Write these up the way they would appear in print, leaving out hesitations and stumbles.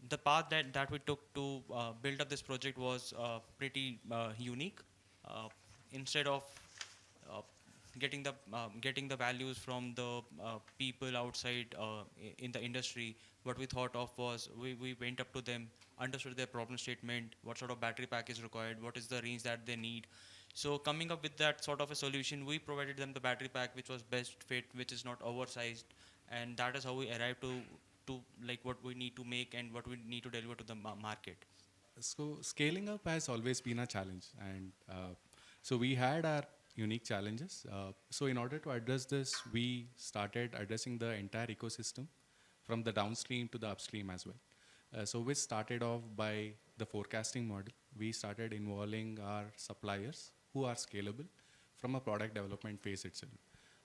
the path that we took to build up this project was pretty unique. Uh, Instead of uh, getting the values from the people outside in the industry, what we thought of was we went up to them, understood their problem statement, what sort of battery pack is required, what is the range that they need. So coming up with that sort of a solution, we provided them the battery pack which was best fit, which is not oversized, and that is how we arrived to like what we need to make and what we need to deliver to the market. So scaling up has always been a challenge, and so we had our unique challenges. So in order to address this, we started addressing the entire ecosystem from the downstream to the upstream as well. So we started off by the forecasting model. We started involving our suppliers who are scalable from a product development phase itself.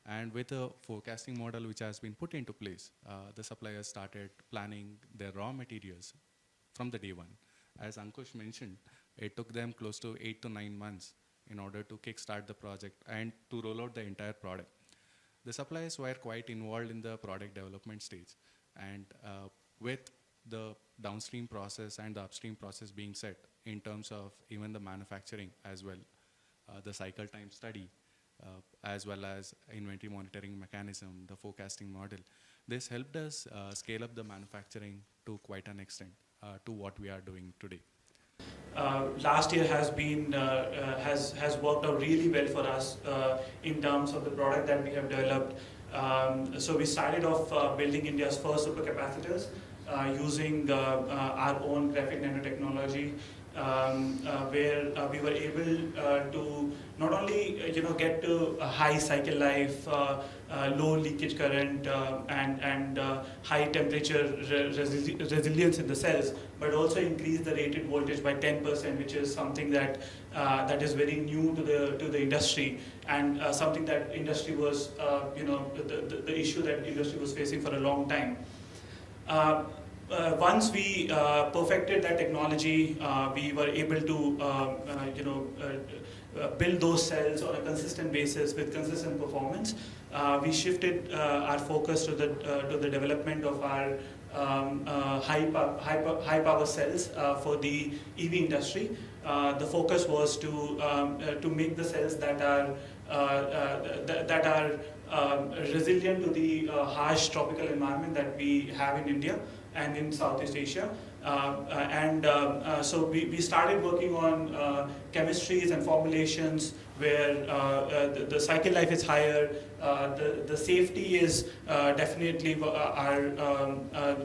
And with a forecasting model which has been put into place, the suppliers started planning their raw materials from the day one. As Ankush mentioned, it took them close to 8 to 9 months in order to kickstart the project and to roll out the entire product. The suppliers were quite involved in the product development stage, and with the downstream process and the upstream process being set in terms of even the manufacturing as well, the cycle time study, as well as inventory monitoring mechanism, the forecasting model. This helped us scale up the manufacturing to quite an extent to what we are doing today. Last year has worked out really well for us in terms of the product that we have developed. So we started off building India's first supercapacitors using our own graphite nanotechnology, where we were able to not only get to a high cycle life, low leakage current, and high temperature resilience in the cells, but also increase the rated voltage by 10%, which is something that that is very new to the industry, and something that industry was the issue that industry was facing for a long time. Once we perfected that technology, we were able to build those cells on a consistent basis with consistent performance. We shifted our focus to the development of our high power cells for the EV industry. The focus was to make the cells that are resilient to the harsh tropical environment that we have in India and in Southeast Asia. So we started working on chemistries and formulations where the cycle life is higher, the safety is definitely our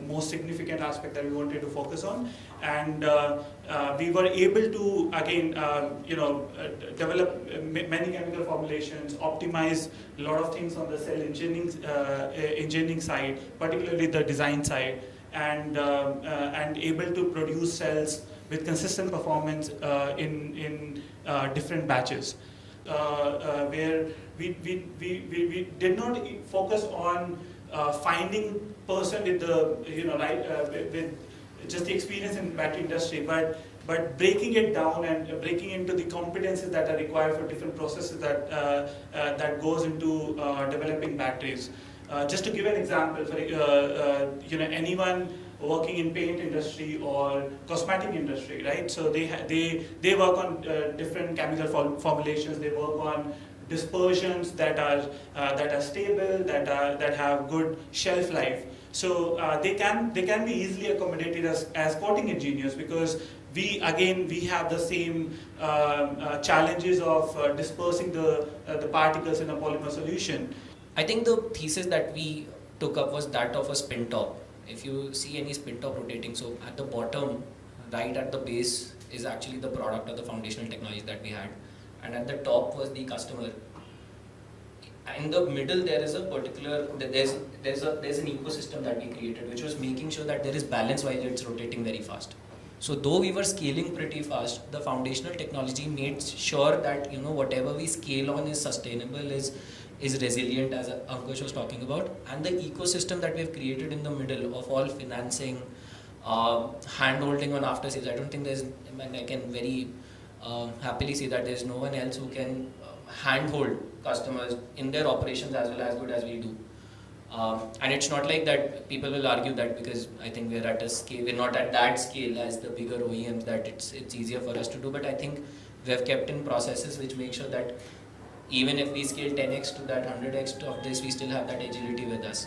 most significant aspect that we wanted to focus on, and we were able to again develop many chemical formulations, optimize a lot of things on the cell engineering side, particularly the design side, and able to produce cells with consistent performance in different batches, where we did not focus on finding person with the with just the experience in battery industry, but breaking it down and breaking into the competencies that are required for different processes that goes into developing batteries. Just to give an example, for anyone working in paint industry or cosmetic industry, right? So they work on different chemical formulations. They work on dispersions that are stable, that have good shelf life. So they can be easily accommodated as coating engineers, because we have the same challenges of dispersing the particles in a polymer solution. I think the thesis that we took up was that of a spin top. If you see any spin top rotating, so at the bottom, right at the base, is actually the product or the foundational technology that we had, and at the top was the customer. In the middle, there is a particular there's an ecosystem that we created, which was making sure that there is balance while it's rotating very fast. So though we were scaling pretty fast, the foundational technology made sure that whatever we scale on is sustainable, is resilient, as Ankush was talking about, and the ecosystem that we've created in the middle of all financing, hand-holding on after sales. I don't think I can very happily say that there's no one else who can handhold customers in their operations as well as good as we do. And it's not like that people will argue that because I think we're at a scale, we're not at that scale as the bigger OEMs, that it's easier for us to do. But I think we have kept in processes which make sure that even if we scale 10x to that 100x of this, we still have that agility with us.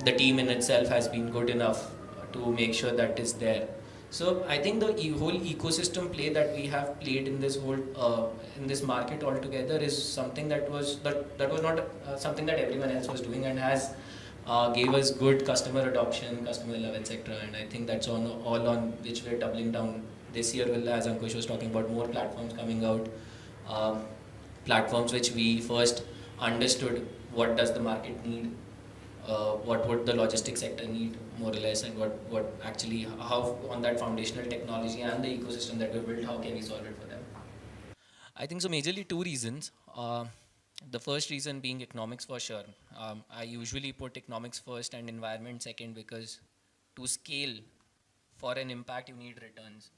The team in itself has been good enough to make sure that is there. So I think the whole ecosystem play that we have played in this whole in this market altogether is something that was not something that everyone else was doing, and has gave us good customer adoption, customer love, etc. And I think that's all on which we're doubling down this year. Will, as Ankush was talking about, more platforms coming out, platforms which we first understood what does the market need, what would the logistics sector need more or less, and what actually, how on that foundational technology and the ecosystem that we built, how can we solve it for them? I think so majorly two reasons. The first reason being economics for sure. I usually put economics first and environment second, because to scale for an impact you need returns.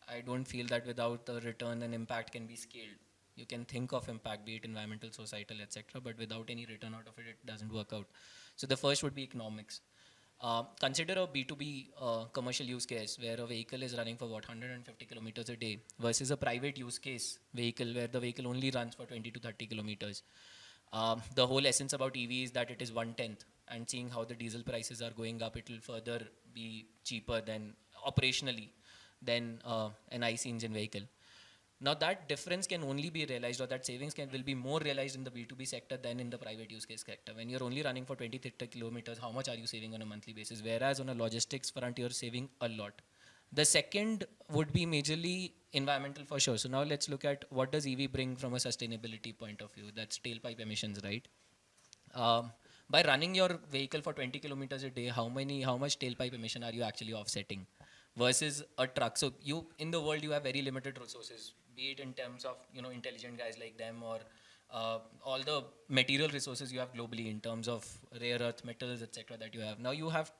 I don't feel that without the return an impact can be scaled. You can think of impact, be it environmental, societal, etc., but without any return out of it, it doesn't work out. So the first would be economics. Consider a B2B commercial use case where a vehicle is running for 150 kilometers a day versus a private use case vehicle where the vehicle only runs for 20 to 30 kilometers. The whole essence about EV is that it is 1/10, and seeing how the diesel prices are going up, it will further be cheaper than operationally than an IC engine vehicle. Now that difference can only be realized, or that savings will be more realized in the B2B sector than in the private use case sector. When you're only running for 20, 30 kilometers, how much are you saving on a monthly basis? Whereas on a logistics front, you're saving a lot. The second would be majorly environmental for sure. So now let's look at what does EV bring from a sustainability point of view. That's tailpipe emissions, right? By running your vehicle for 20 kilometers a day, how much tailpipe emission are you actually offsetting versus a truck? So you, in the world, you have very limited resources, be it in terms of intelligent guys like them, or all the material resources you have globally in terms of rare earth metals, etc. that you have. Now you have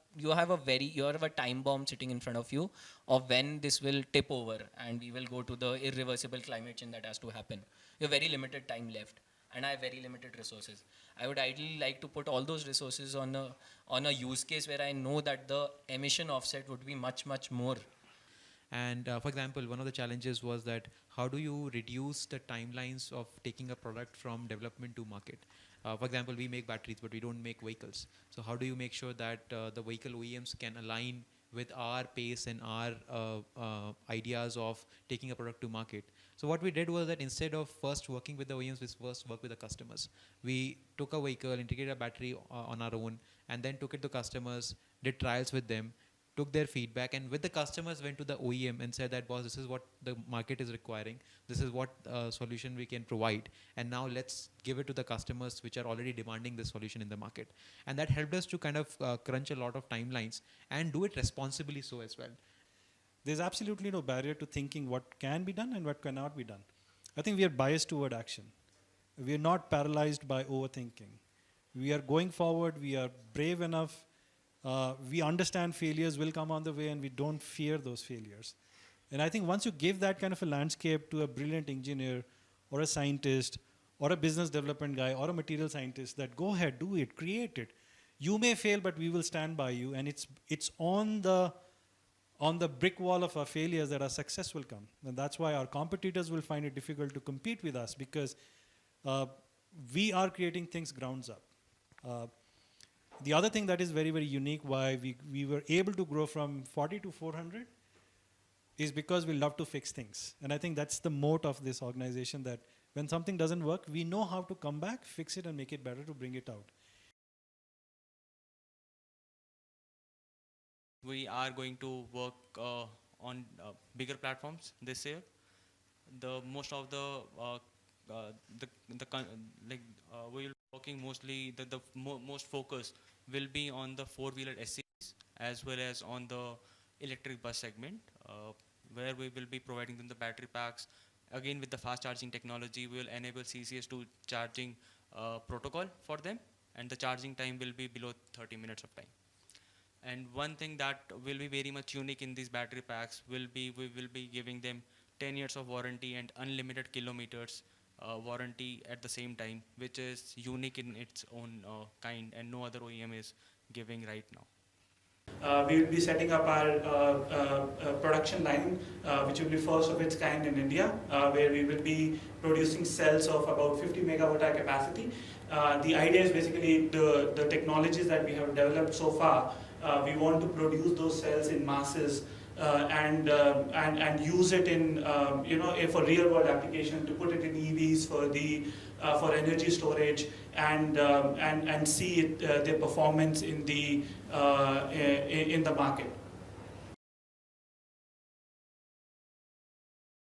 a time bomb sitting in front of you of when this will tip over and we will go to the irreversible climate change that has to happen. You have very limited time left, and I have very limited resources. I would ideally like to put all those resources on a use case where I know that the emission offset would be much, much more. And for example, one of the challenges was that how do you reduce the timelines of taking a product from development to market? For example, we make batteries, but we don't make vehicles. So how do you make sure that the vehicle OEMs can align with our pace and our ideas of taking a product to market? So what we did was that instead of first working with the OEMs, we first worked with the customers. We took a vehicle, integrated a battery on our own, and then took it to customers, did trials with them, took their feedback, and with the customers went to the OEM and said that, boss, this is what the market is requiring, this is what solution we can provide, and now let's give it to the customers which are already demanding this solution in the market. And that helped us to kind of crunch a lot of timelines and do it responsibly so as well. There's absolutely no barrier to thinking what can be done and what cannot be done. I think we are biased toward action. We are not paralyzed by overthinking. We are going forward, we are brave enough. We understand failures will come on the way, and we don't fear those failures. And I think once you give that kind of a landscape to a brilliant engineer or a scientist or a business development guy or a material scientist, that go ahead, do it, create it. You may fail, but we will stand by you. And it's on the brick wall of our failures that our success will come. And that's why our competitors will find it difficult to compete with us, because we are creating things grounds up. The other thing that is very, very unique, why we were able to grow from 40 to 400, is because we love to fix things. And I think that's the moat of this organization, that when something doesn't work, we know how to come back, fix it, and make it better to bring it out. We are going to work on bigger platforms this year. Most of we will be working mostly, most focus will be on the four-wheeler SUVs as well as on the electric bus segment, where we will be providing them the battery packs. Again, with the fast charging technology, we will enable CCS to charging protocol for them, and the charging time will be below 30 minutes of time. And one thing that will be very much unique in these battery packs will be, we will be giving them 10 years of warranty and unlimited kilometers warranty at the same time, which is unique in its own kind, and no other OEM is giving right now. We will be setting up our production line, which will be first of its kind in India, where we will be producing cells of about 50 megawatt hour capacity. The idea is basically the technologies that we have developed so far, we want to produce those cells in masses and use it in for real world application, to put it in EVs for energy storage and see their performance in the market.